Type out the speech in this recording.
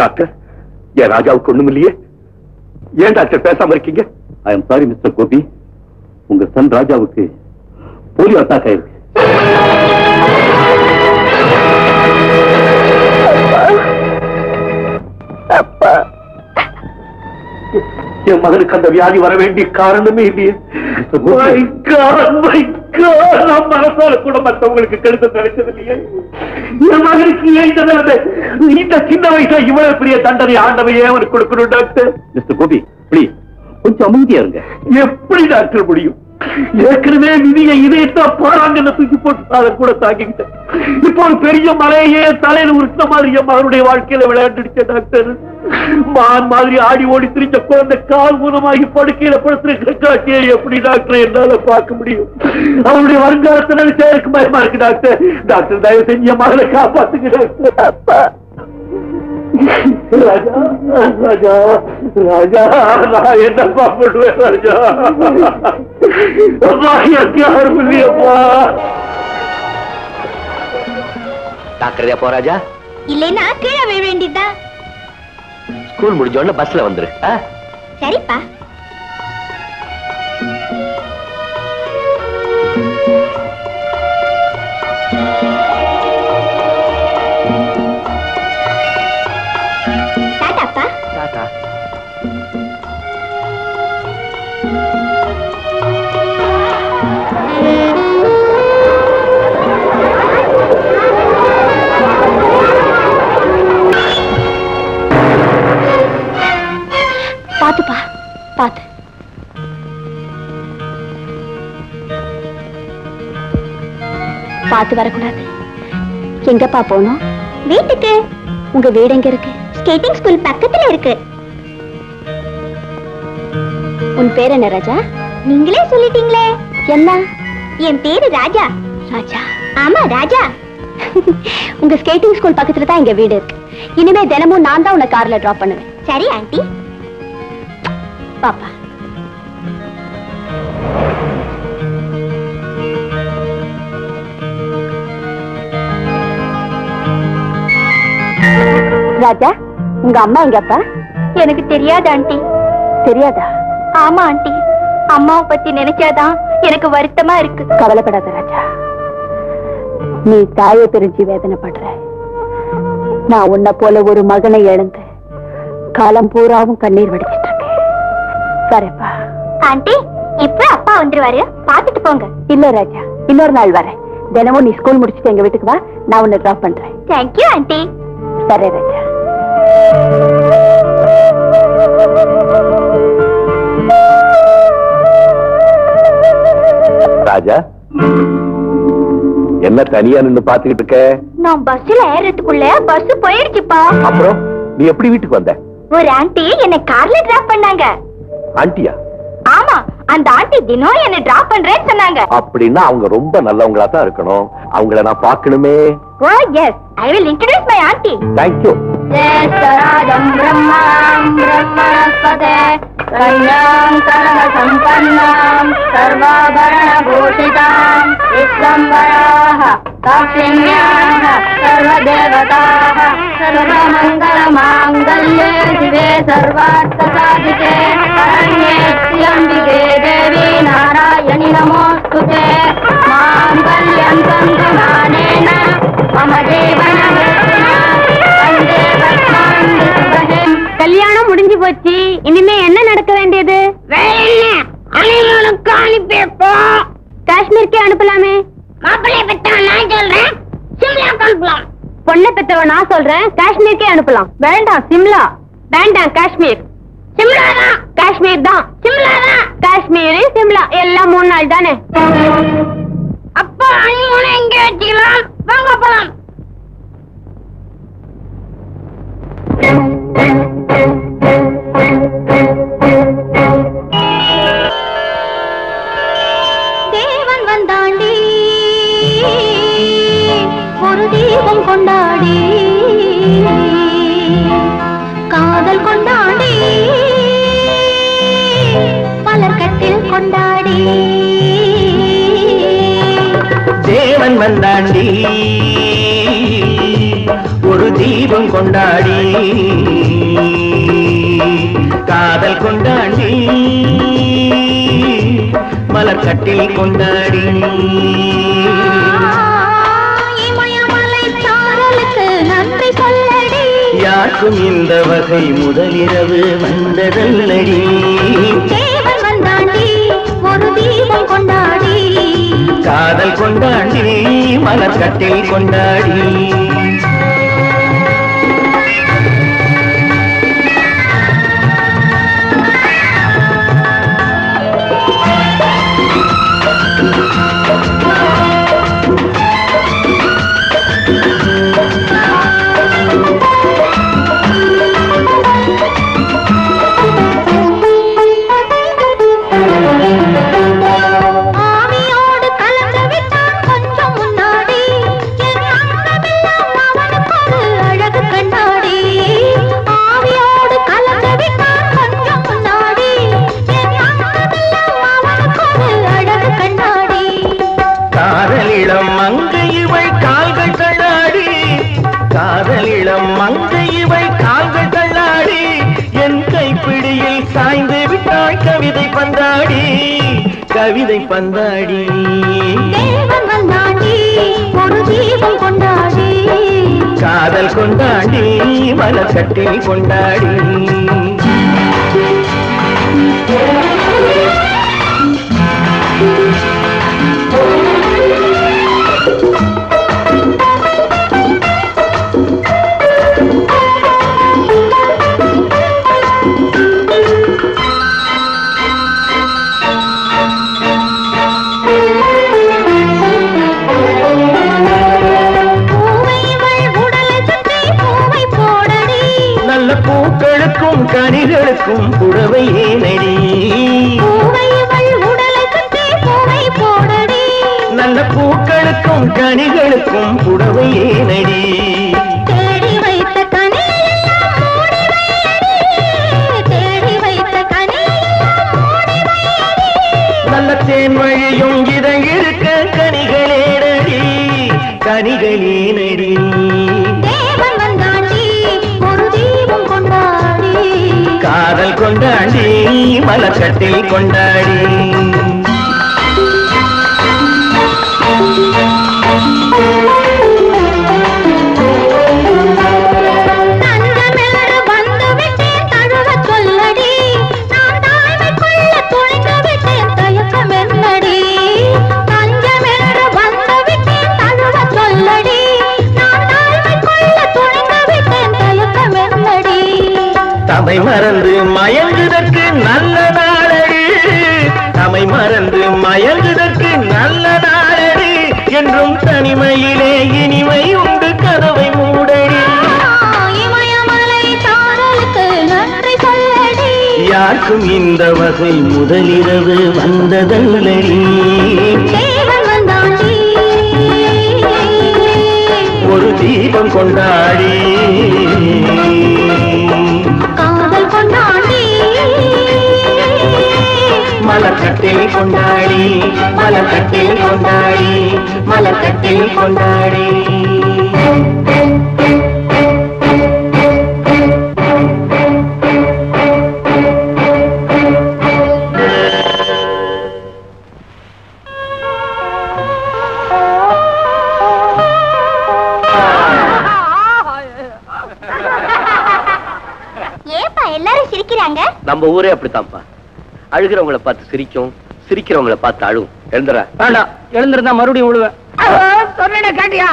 Doctor, என் ராஜாவுக்கு ஒண்ணும் இல்லையே? ஏன் டாக்டர் பேசாம இருக்கீங்க? I am sorry mister Gopi, உங்க சன் ராஜாவுக்கு போலியோ அட்டாக் ஆயிருக்கு. அப்பா, என் மகனுக்கு அந்த வியாதி வர வேண்டிய காரணமே இல்லையே. நான் மனசால கூட மற்றவங்களுக்கு கெடுத்து நினைச்சது இல்லையே. என் மகனுக்கு இந்த சின்ன வயசுல இவ்வளவு பெரிய தண்டனை ஆண்டவையே அவனுக்கு கொடுக்கணும் டாக்டர். மிஸ்டர் கோபி, ப்ளீஸ் கொஞ்சம் அமைதியா இருங்க. எப்படி டாக்டர் முடியும்? ஏற்கனவே விதிய இதயத்தை போறாங்கன்னு தூக்கி போட்டு அதை கூட தாக்கிக்கிட்டேன். இப்போ ஒரு பெரிய மலையே தலையில உருட்ட மாதிரி என் மகனுடைய வாழ்க்கையில விளையாண்டுடுச்ச டாக்டர். மான் மாதிரி ஆடி ஓடி திரிஞ்ச குழந்தை கால் மூலமாகி படுக்கையில படுத்துருக்கிற காட்சியை எப்படி டாக்டர் என்னால பார்க்க முடியும்? அவனுடைய வருங்காலத்தை நினைச்சா எனக்கு பயமா இருக்கு டாக்டர். டாக்டர் தயவு செஞ்சு என் மகனை காப்பாத்துங்க டாக்டர். அப்பா, ராஜா ராஜா ராஜா, நான் என்னப்பா பண்ணுவேன் ராஜா? யாரும் இல்லையப்பா. டாக்டர் போ ராஜா. இல்லைன்னா கீழே விழ வேண்டியதா. ஸ்கூல் முடிஞ்ச உடனே பஸ்ல வந்துரு. சரிப்பா. டாடாப்பா. டாடா. பாத்துப்பா, பாத்து. பாத்து வரக்கூடாது. எங்கப்பா போனோம்? வீட்டுக்கு. உங்க வீடு எங்க இருக்கு? ஸ்கேட்டிங் ஸ்கூல் பக்கத்துல இருக்கு. உன் பேர் என்ன ராஜா? நீங்களே சொல்லிட்டீங்களே. என்ன? என் பேரு ராஜா. ராஜா? ஆமா ராஜா. உங்க ஸ்கேட்டிங் ஸ்கூல் பக்கத்துல தான் எங்க வீடு இருக்கு. இனிமே தினமும் நான் தான் உன்னை கார்ல டிராப் பண்ணுவேன். சரி ஆண்டி. பாப்பா. ராஜா, உங்க அம்மா எங்கப்பா? எனக்கு தெரியாது ஆண்டி. தெரியாதா? ஆமா ஆண்டி, அம்மாவை பத்தி நினைச்சாதான் எனக்கு வருத்தமா இருக்கு. கவலைப்படாத ராஜா, நீ தாயை பிரிஞ்சு வேதனைப்படுற. நான் உன்னை போல ஒரு மகனை இழந்து காலம் பூராவும் கண்ணீர் வடிச்சிட்டு இருக்கேன். சரிப்பா. ஆண்டி, இப்ப அப்பா வந்துருவாரு, பாத்துட்டு போங்க. இல்ல ராஜா, இன்னொரு நாள் வரேன். தினமும் நீ ஸ்கூல் முடிச்சுட்டு எங்க வீட்டுக்கு வா, நான் உன்னை டிராப் பண்றேன். Thank you aunty. சரி ராஜா. ராஜா, என்ன தனியா நின்னு பாத்துக்கிட்டு இருக்க? நான் பஸ்ல ஏறதுக்குள்ள பஸ் போயிடுச்சுப்பா. அப்புறம் நீ எப்படி வீட்டுக்கு வந்த? ஒரு ஆண்டி என்ன கார்ல டிராப் பண்ணாங்க. ஆண்டியா? ஆமா, அந்த ஆண்டி தினம் என்ன டிராப் பண்றேன்னு சொன்னாங்க. அப்படின்னா அவங்க ரொம்ப நல்லவங்களா தான் இருக்கணும். அவங்கள நான் பார்க்கணுமே. Oh yes, I will introduce my auntie. Thank you. ஜேஷ்டராஜம் பிரம்மாம் பிரம்மணஸ்பதே கன்யாம் கனக சம்பன்னாம் சர்வாபரண பூஷிதாம் விஸ்வம்பராஹ தாக்ஷிண்யாஹ சர்வதேவதாஹ சர்வமங்கள மாங்கல்யே சிவே சர்வார்த்த சாதிகே சரண்யே த்ரியம்பிகே தேவி நாராயணி நமோஸ்துதே மாங்கல்யம் தந்து நானேன மம ஜீவன கல்யாணம் முடிஞ்சு போச்சு. இனிமே என்ன நடக்க வேண்டியது? அனுப்பிப்போம். காஷ்மீருக்கே அனுப்பலாமே. மாப்பிள்ளை பெற்றவன் நான் சொல்றேன், சிம்லாக்கு அனுப்பலாம். பொண்ணை பெற்றவன் நான் சொல்றேன், காஷ்மீருக்கே அனுப்பலாம். வேண்டாம் சிம்லா, வேண்டாம் காஷ்மீர். சிம்லா தான். காஷ்மீர் தான். சிம்லா தான். காஷ்மீர் சிம்லா எல்லாம் 3 நாள் தானே. அப்பா அனிமூனை எங்க வச்சுக்கலாம்? வாங்க போலாம். தேவன் வந்தாண்டி ஒரு தீபம் கொண்டாடி காதல் கொண்டாடி பலர் கட்டில் கொண்டாடி தேவன் வந்தாண்டி ஒரு தீபம் கொண்டாடி காதல் கொண்டாடி மலர்கட்டில் கொண்டாடி யாருக்கும் இந்த வகை முதலிரவு வந்ததல்லடி தேவன் வந்தாண்டி ஒரு தீபம் கொண்டாடி காதல் கொண்டாடி மலர்கட்டில் கொண்டாடி கவிதை பந்தாடி தேவன் வந்தாண்டி ஒரு தீபம் கொண்டாடி காதல் கொண்டாடி மலர்கட்டில் கொண்டாடி பூக்களுக்கும் கனிகளுக்கும் புடவை ஏனடி நல்ல பூக்களுக்கும் கனிகளுக்கும் புடவை ஏனடி தேடி வைத்த நல்ல தேன் வழியும் இதை இருக்க கனிகளேனடி கனிகளேனடி காதல் கொண்டாடி மலர்கட்டில் கொண்டாடி தமை மறந்து மயங்குதற்கு நல்ல நாளடி தமை மறந்து மயங்குதற்கு நல்ல நாளடி என்றும் தனிமையிலே இனிமை உண்டு கதவை மூடடி யாருக்கும் இந்த வகை முதலிரவு வந்ததல்லடி ஒரு தீபம் கொண்டாடி மலர்கட்டில் கொண்டாடி மலர்கட்டில் கொண்டாடி மலர்கட்டில் கொண்டாடி ஏப்பா எல்லாரும் சிரிக்கிறாங்க? நம்ம ஊரே அப்படித்தான்ப்பா. அழுகிறவங்களை பார்த்து சிரிக்கும், சிரிக்கிறவங்களை பார்த்து அழுவும். எழுந்துற. வேண்டாம், எழுந்திருந்தா மறுபடியும் விழுவேன். சொன்ன கேட்டியா?